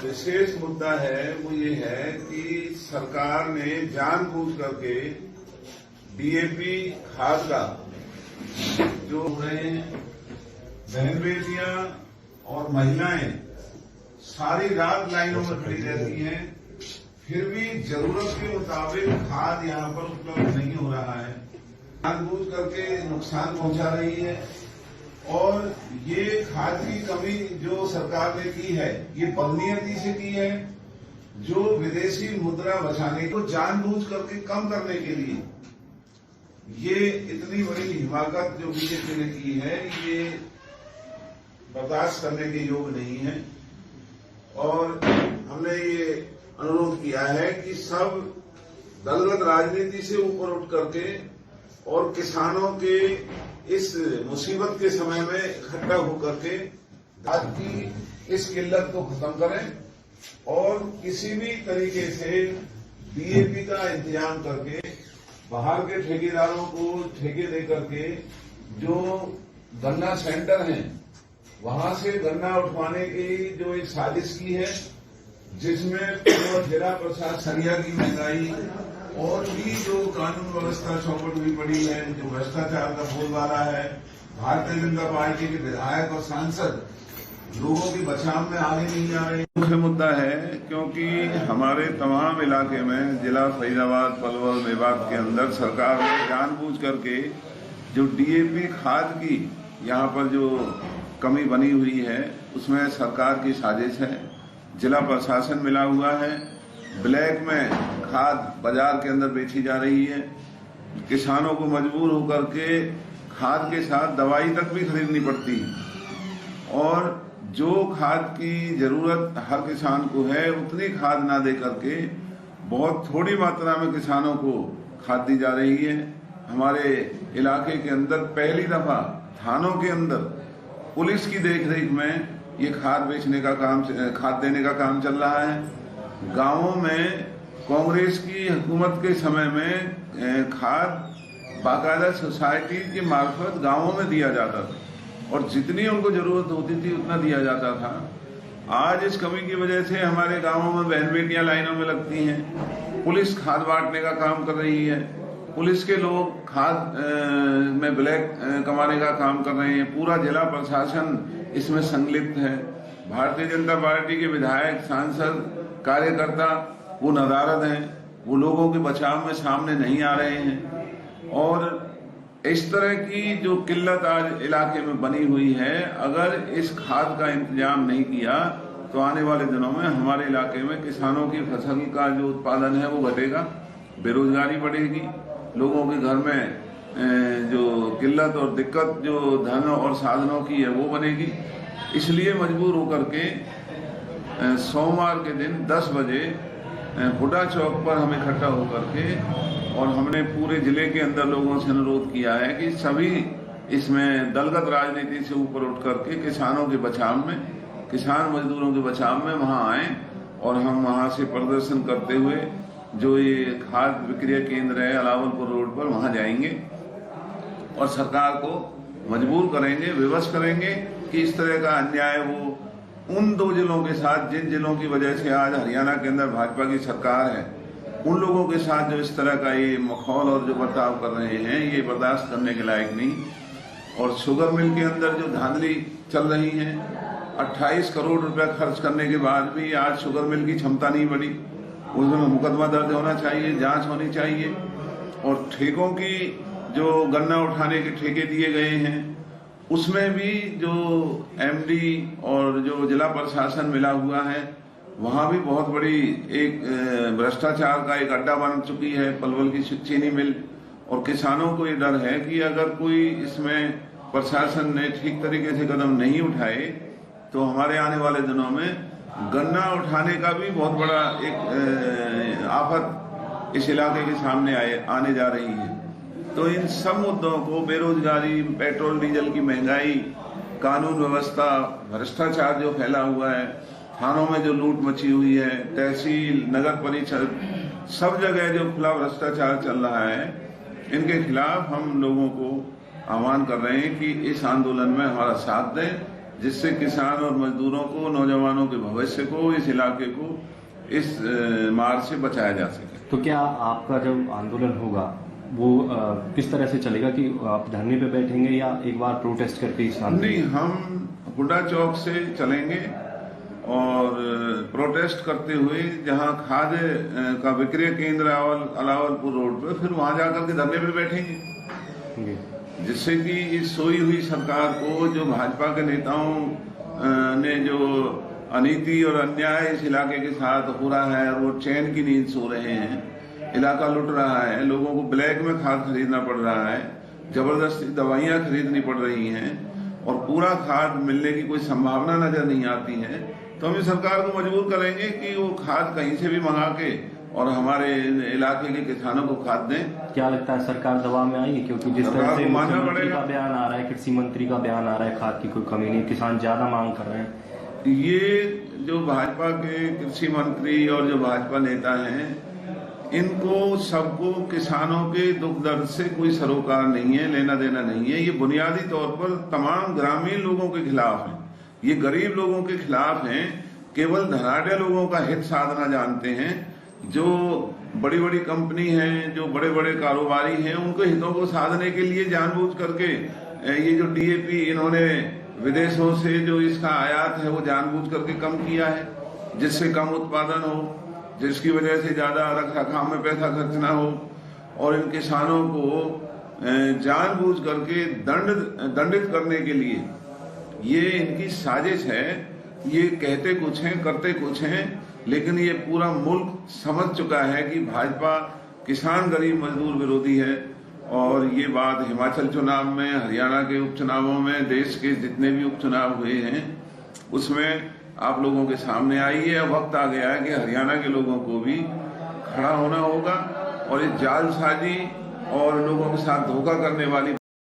विशेष मुद्दा है वो ये है कि सरकार ने जानबूझ करके डीएपी खाद का जो रहे बहन बेटियां और महिलाएं सारी रात लाइनों में खड़ी रहती हैं, फिर भी जरूरत के मुताबिक खाद यहां पर उपलब्ध नहीं हो रहा है। जानबूझ करके नुकसान पहुंचा रही है और ये खाद की कमी जो सरकार ने की है ये बदनीयती से की है, जो विदेशी मुद्रा बचाने को जानबूझ करके कम करने के लिए ये इतनी बड़ी हिमाकत जो बीजेपी ने की है ये बर्दाश्त करने के योग्य नहीं है। और हमने ये अनुरोध किया है कि सब दलगत राजनीति से ऊपर उठ करके और किसानों के इस मुसीबत के समय में इकट्ठा होकर के खाद की इस किल्लत को खत्म करें और किसी भी तरीके से डीएपी का इंतजाम करके बाहर के ठेकेदारों को ठेके दे करके जो गन्ना सेंटर हैं वहां से गन्ना उठवाने की जो एक साजिश की है, जिसमें जिला प्रशासन सरिया की महंगाई और भी जो कानून व्यवस्था चौपट हुई पड़ी है, जो भ्रष्टाचार का बोलबाला है, भारतीय जनता पार्टी के विधायक और सांसद लोगों के बचाव में आगे नहीं आ रहे। मुख्य मुद्दा है क्योंकि हमारे तमाम इलाके में जिला फरीदाबाद, पलवल, मेवात के अंदर सरकार ने जानबूझ करके जो डीएपी खाद की यहाँ पर जो कमी बनी हुई है उसमें सरकार की साजिश है। जिला प्रशासन मिला हुआ है, ब्लैक में खाद बाजार के अंदर बेची जा रही है, किसानों को मजबूर होकर के खाद के साथ दवाई तक भी खरीदनी पड़ती है और जो खाद की जरूरत हर किसान को है उतनी खाद ना दे करके बहुत थोड़ी मात्रा में किसानों को खाद दी जा रही है। हमारे इलाके के अंदर पहली दफा थानों के अंदर पुलिस की देखरेख में ये खाद बेचने का काम, खाद देने का काम चल रहा है। गांवों में कांग्रेस की हुकूमत के समय में खाद बाकायदा सोसाइटी के मार्फत गांवों में दिया जाता था और जितनी उनको जरूरत होती थी उतना दिया जाता था। आज इस कमी की वजह से हमारे गांवों में बहन बेटियां लाइनों में लगती हैं, पुलिस खाद बांटने का काम कर रही है, पुलिस के लोग खाद में ब्लैक कमाने का काम कर रहे हैं, पूरा जिला प्रशासन इसमें संलिप्त है। भारतीय जनता पार्टी के विधायक, सांसद, कार्यकर्ता वो नदारद हैं, वो लोगों के बचाव में सामने नहीं आ रहे हैं और इस तरह की जो किल्लत आज इलाके में बनी हुई है, अगर इस खाद का इंतजाम नहीं किया तो आने वाले दिनों में हमारे इलाके में किसानों की फसल का जो उत्पादन है वो घटेगा, बेरोजगारी बढ़ेगी, लोगों के घर में जो किल्लत और दिक्कत जो धन और साधनों की है वो बनेगी। इसलिए मजबूर होकर के सोमवार के दिन 10 बजे हुडा चौक पर हम इकट्ठा होकर के और हमने पूरे जिले के अंदर लोगों से अनुरोध किया है कि सभी इसमें दलगत राजनीति से ऊपर उठ करके किसानों के बचाव में, किसान मजदूरों के बचाव में वहां आए और हम वहां से प्रदर्शन करते हुए जो ये खाद विक्रय केंद्र है अलावलपुर रोड पर वहां जाएंगे और सरकार को मजबूर करेंगे, विवश करेंगे कि इस तरह का अन्याय वो उन 2 जिलों के साथ, जिन जिलों की वजह से आज हरियाणा के अंदर भाजपा की सरकार है, उन लोगों के साथ जो इस तरह का ये माहौल और जो बर्ताव कर रहे हैं ये बर्दाश्त करने के लायक नहीं। और शुगर मिल के अंदर जो धांधली चल रही है, 28 करोड़ रुपया खर्च करने के बाद भी आज शुगर मिल की क्षमता नहीं बढ़ी, उसमें मुकदमा दर्ज होना चाहिए, जांच होनी चाहिए। और ठेकों की जो गन्ना उठाने के ठेके दिए गए हैं उसमें भी जो एमडी और जो जिला प्रशासन मिला हुआ है वहां भी बहुत बड़ी एक भ्रष्टाचार का एक अड्डा बन चुकी है पलवल की चीनी मिल। और किसानों को ये डर है कि अगर कोई इसमें प्रशासन ने ठीक तरीके से कदम नहीं उठाए तो हमारे आने वाले दिनों में गन्ना उठाने का भी बहुत बड़ा एक आफत इस इलाके के सामने आने जा रही है। तो इन सब मुद्दों को, बेरोजगारी, पेट्रोल डीजल की महंगाई, कानून व्यवस्था, भ्रष्टाचार जो फैला हुआ है, थानों में जो लूट मची हुई है, तहसील, नगर परिषद, सब जगह जो खुला भ्रष्टाचार चल रहा है, इनके खिलाफ हम लोगों को आह्वान कर रहे हैं कि इस आंदोलन में हमारा साथ दें जिससे किसान और मजदूरों को, नौजवानों के भविष्य को, इस इलाके को इस मार से बचाया जा सके। तो क्या आपका जो आंदोलन होगा वो किस तरह से चलेगा कि आप धरने पे बैठेंगे या एक बार प्रोटेस्ट करके नहीं, हम हुड्डा चौक से चलेंगे और प्रोटेस्ट करते हुए जहां खाद्य का विक्रय केंद्र अलावलपुर रोड पे, फिर वहां जाकर के धरने पे बैठेंगे, जिससे कि इस सोई हुई सरकार को, जो भाजपा के नेताओं ने जो अनीति और अन्याय इस इलाके के साथ हो रहा है, और वो चैन की नींद सो रहे हैं, इलाका लुट रहा है, लोगों को ब्लैक में खाद खरीदना पड़ रहा है, जबरदस्ती दवाइयां खरीदनी पड़ रही हैं और पूरा खाद मिलने की कोई संभावना नजर नहीं आती है, तो हम इस सरकार को मजबूर करेंगे कि वो खाद कहीं से भी मंगा के और हमारे इलाके के किसानों को खाद दें। क्या लगता है सरकार दबाव में आई है? क्योंकि जिस तरह से मुख्यमंत्री का बयान आ रहा है, कृषि मंत्री का बयान आ रहा है, खाद की कोई कमी नहीं, किसान ज्यादा मांग कर रहे हैं। ये जो भाजपा के कृषि मंत्री और जो भाजपा नेता हैं, इनको सबको किसानों के दुख दर्द से कोई सरोकार नहीं है, लेना देना नहीं है। ये बुनियादी तौर पर तमाम ग्रामीण लोगों के खिलाफ है, ये गरीब लोगों के खिलाफ हैं, केवल धनाढ्य लोगों का हित साधना जानते हैं। जो बड़ी बड़ी कंपनी हैं, जो बड़े बड़े कारोबारी हैं, उनके हितों को साधने के लिए जानबूझ करके ये जो डीएपी इन्होंने विदेशों से जो इसका आयात है वो जानबूझ करके कम किया है, जिससे कम उत्पादन हो, जिसकी वजह से ज्यादा रखरखाव में पैसा खर्च ना हो, और इन किसानों को जानबूझ करके दंडित करने के लिए ये इनकी साजिश है। ये कहते कुछ हैं, करते कुछ हैं, लेकिन ये पूरा मुल्क समझ चुका है कि भाजपा किसान गरीब मजदूर विरोधी है। और ये बात हिमाचल चुनाव में, हरियाणा के उपचुनावों में, देश के जितने भी उपचुनाव हुए हैं उसमें आप लोगों के सामने आई है। अब वक्त आ गया है कि हरियाणा के लोगों को भी खड़ा होना होगा और इस जालसाजी और लोगों के साथ धोखा करने वाली